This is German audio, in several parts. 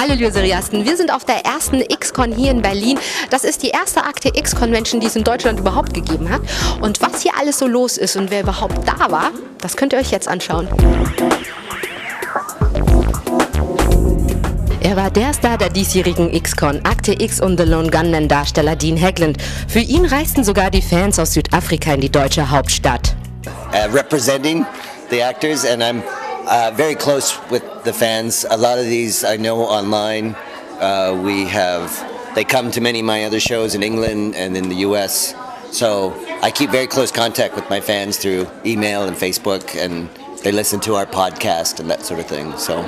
Hallo liebe Seriasten, wir sind auf der ersten X-Con hier in Berlin. Das ist die erste Akte X-Convention, die es in Deutschland überhaupt gegeben hat. Und was hier alles so los ist und wer überhaupt da war, das könnt ihr euch jetzt anschauen. Er war der Star der diesjährigen X-Con, Akte X und The Lone Gunman Darsteller Dean Haglund. Für ihn reisten sogar die Fans aus Südafrika in die deutsche Hauptstadt. Representing the actors, and I'm very close with the fans. A lot of these I know online. They come to many of my other shows in England and in the US. So I keep very close contact with my fans through email and Facebook, and they listen to our podcast and that sort of thing. So.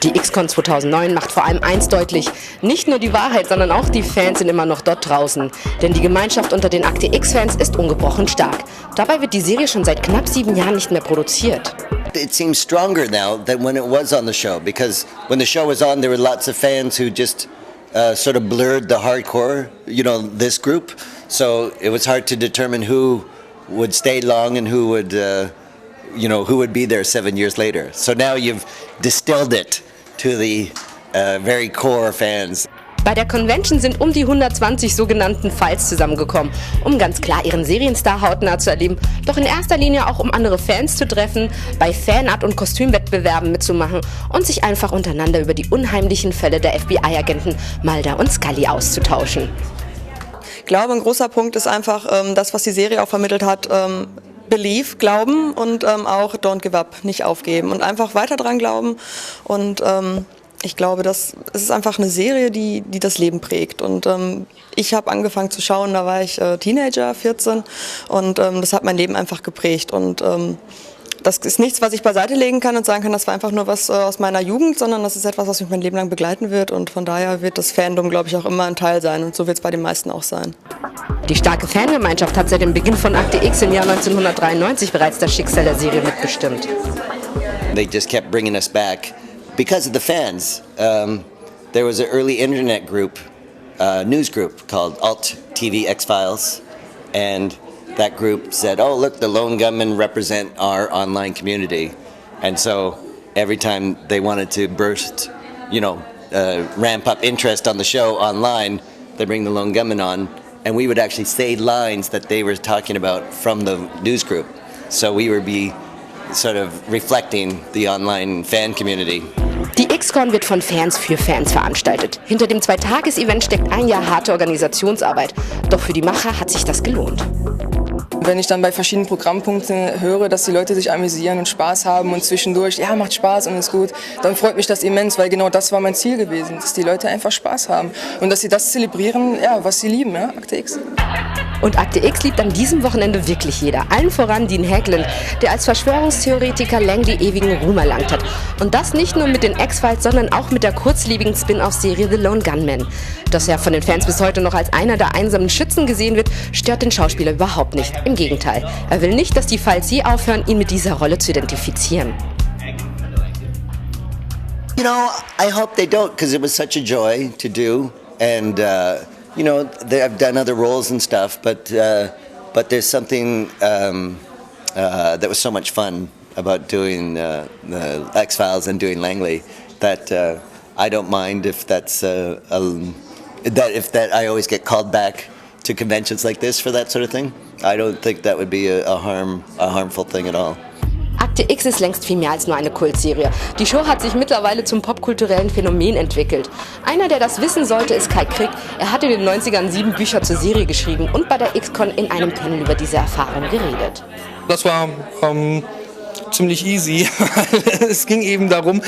Die X-Con 2009 macht vor allem eins deutlich: Nicht nur die Wahrheit, sondern auch die Fans sind immer noch dort draußen. Denn die Gemeinschaft unter den Akte X-Fans ist ungebrochen stark. Dabei wird die Serie schon seit knapp 7 Jahren nicht mehr produziert. It seems stronger now than when it was on the show, because when the show was on, there were lots of fans who just sort of blurred the hardcore, this group. So it was hard to determine who would stay long and who would be there 7 years later. So now you've distilled it to the very core fans. Bei der Convention sind um die 120 sogenannten Files zusammengekommen, um ganz klar ihren Serienstar hautnah zu erleben, doch in erster Linie auch um andere Fans zu treffen, bei Fanart- und Kostümwettbewerben mitzumachen und sich einfach untereinander über die unheimlichen Fälle der FBI-Agenten Mulder und Scully auszutauschen. Ich glaube, ein großer Punkt ist einfach das, was die Serie auch vermittelt hat, Belief, glauben und auch Don't Give Up, nicht aufgeben und einfach weiter dran glauben. Und ich glaube, es ist einfach eine Serie, die das Leben prägt. Und ich habe angefangen zu schauen, da war ich Teenager, 14, und das hat mein Leben einfach geprägt. Und das ist nichts, was ich beiseite legen kann und sagen kann, das war einfach nur was aus meiner Jugend, sondern das ist etwas, was mich mein Leben lang begleiten wird. Und von daher wird das Fandom, glaube ich, auch immer ein Teil sein. Und so wird es bei den meisten auch sein. Die starke Fangemeinschaft hat seit dem Beginn von Akte X im Jahr 1993 bereits das Schicksal der Serie mitbestimmt. They just kept bringing us back because of the fans. There was an early internet group, news group called Alt TV X-Files, and that group said, "Oh, look, the Lone Gunmen represent our online community," and so every time they wanted to ramp up interest on the show online, they bring the Lone Gunmen on. And we would actually say lines that they were talking about from the news group. So we would be sort of reflecting the online fan community. Die X-Con wird von Fans für Fans veranstaltet. Hinter dem 2-Tages-Event steckt ein Jahr harte Organisationsarbeit. Doch für die Macher hat sich das gelohnt. Wenn ich dann bei verschiedenen Programmpunkten höre, dass die Leute sich amüsieren und Spaß haben und zwischendurch, ja, macht Spaß und ist gut, dann freut mich das immens, weil genau das war mein Ziel gewesen, dass die Leute einfach Spaß haben und dass sie das zelebrieren, ja, was sie lieben, ja, Akte X. Und Akte X liebt an diesem Wochenende wirklich jeder, allen voran Dean Haglund, der als Verschwörungstheoretiker Langley ewigen Ruhm erlangt hat. Und das nicht nur mit den X-Files, sondern auch mit der kurzlebigen Spin-off-Serie The Lone Gunman. Dass er von den Fans bis heute noch als einer der einsamen Schützen gesehen wird, stört den Schauspieler überhaupt nicht. Im Gegenteil, er will nicht, dass die Files je aufhören, ihn mit dieser Rolle zu identifizieren. I hope they don't, because it was such a joy to do, and I've done other roles and stuff, but there's something that was so much fun about doing the X-Files and doing Langley that I don't mind if that I always get called back to conventions like this for that sort of thing. I don't think that would be a harmful thing at all. Akte X ist längst viel mehr als nur eine Kultserie. Die Show hat sich mittlerweile zum popkulturellen Phänomen entwickelt. Einer, der das wissen sollte, ist Kai Krick. Er hat in den 90ern 7 Bücher zur Serie geschrieben und bei der X-Con in einem Panel über diese Erfahrung geredet. Das war ziemlich easy. Es ging eben darum,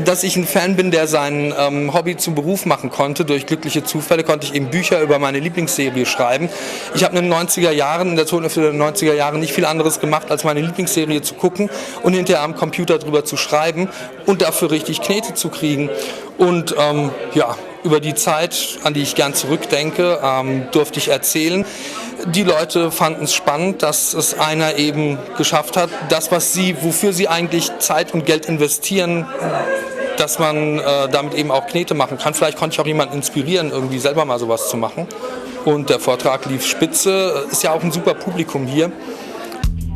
dass ich ein Fan bin, der sein Hobby zum Beruf machen konnte. Durch glückliche Zufälle konnte ich eben Bücher über meine Lieblingsserie schreiben. Ich habe in der Tonhälfte der 90er Jahre nicht viel anderes gemacht, als meine Lieblingsserie zu gucken und hinterher am Computer drüber zu schreiben und dafür richtig Knete zu kriegen. Und über die Zeit, an die ich gern zurückdenke, durfte ich erzählen. Die Leute fanden es spannend, dass es einer eben geschafft hat, das, wofür sie eigentlich Zeit und Geld investieren, dass man damit eben auch Knete machen kann. Vielleicht konnte ich auch jemanden inspirieren, irgendwie selber mal sowas zu machen. Und der Vortrag lief spitze, ist ja auch ein super Publikum hier.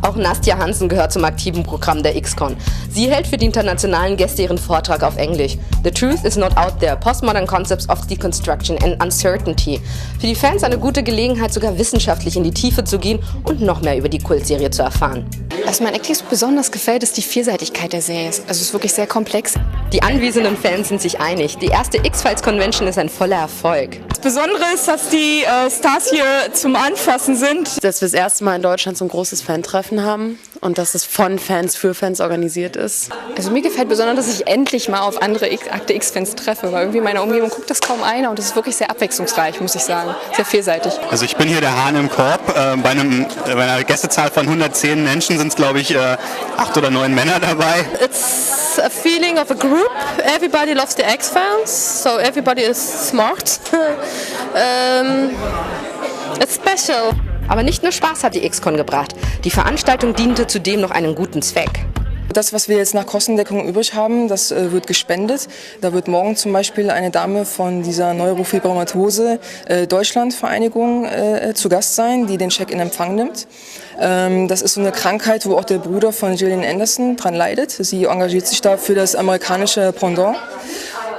Auch Nastja Hansen gehört zum aktiven Programm der X-Con. Sie hält für die internationalen Gäste ihren Vortrag auf Englisch. The Truth is Not Out There, Postmodern Concepts of Deconstruction and Uncertainty. Für die Fans eine gute Gelegenheit, sogar wissenschaftlich in die Tiefe zu gehen und noch mehr über die Kultserie zu erfahren. Was mir eigentlich so besonders gefällt, ist die Vielseitigkeit der Serie. Also es ist wirklich sehr komplex. Die anwesenden Fans sind sich einig. Die erste X-Files-Convention ist ein voller Erfolg. Das Besondere ist, dass die Stars hier zum Anfassen sind. Dass wir das erste Mal in Deutschland so ein großes Fan-Treffen haben und dass es von Fans für Fans organisiert ist. Also mir gefällt besonders, dass ich endlich mal auf andere Akte X-Fans treffe, weil irgendwie in meiner Umgebung guckt das kaum einer und es ist wirklich sehr abwechslungsreich, muss ich sagen. Sehr vielseitig. Also ich bin hier der Hahn im Korb. Bei einer Gästezahl von 110 Menschen sind es, glaube ich, 8 oder 9 Männer dabei. It's a feeling of a group. Everybody loves the X-Files, so everybody is smart. It's special. Aber nicht nur Spaß hat die X-Con gebracht. Die Veranstaltung diente zudem noch einem guten Zweck. Das, was wir jetzt nach Kostendeckung übrig haben, das wird gespendet. Da wird morgen zum Beispiel eine Dame von dieser Neurofibromatose Deutschland-Vereinigung zu Gast sein, die den Scheck in Empfang nimmt. Das ist so eine Krankheit, wo auch der Bruder von Gillian Anderson dran leidet. Sie engagiert sich da für das amerikanische Pendant.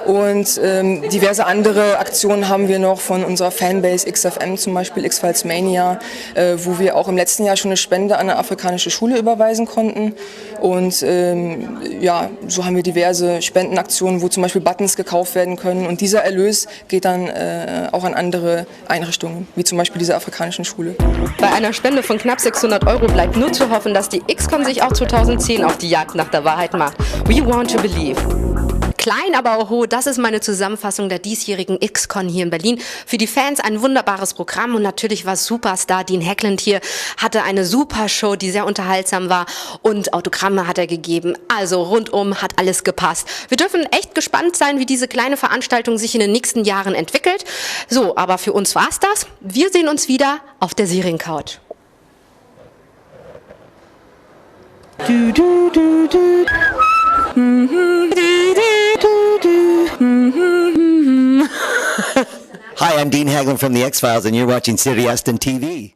Und diverse andere Aktionen haben wir noch von unserer Fanbase XFM, zum Beispiel X-Files Mania, wo wir auch im letzten Jahr schon eine Spende an eine afrikanische Schule überweisen konnten. Und ja, so haben wir diverse Spendenaktionen, wo zum Beispiel Buttons gekauft werden können. Und dieser Erlös geht dann auch an andere Einrichtungen, wie zum Beispiel diese afrikanischen Schule. Bei einer Spende von knapp 600 € bleibt nur zu hoffen, dass die X-Con sich auch 2010 auf die Jagd nach der Wahrheit macht. We want to believe. Klein, aber auch hoch, das ist meine Zusammenfassung der diesjährigen X-Con hier in Berlin. Für die Fans ein wunderbares Programm und natürlich war Superstar Dean Hackland hier, hatte eine super Show, die sehr unterhaltsam war und Autogramme hat er gegeben. Also rundum hat alles gepasst. Wir dürfen echt gespannt sein, wie diese kleine Veranstaltung sich in den nächsten Jahren entwickelt. So, aber für uns war's das. Wir sehen uns wieder auf der Seriencouch. Hi, I'm Dean Haglund from The X-Files, and you're watching Siriustin TV.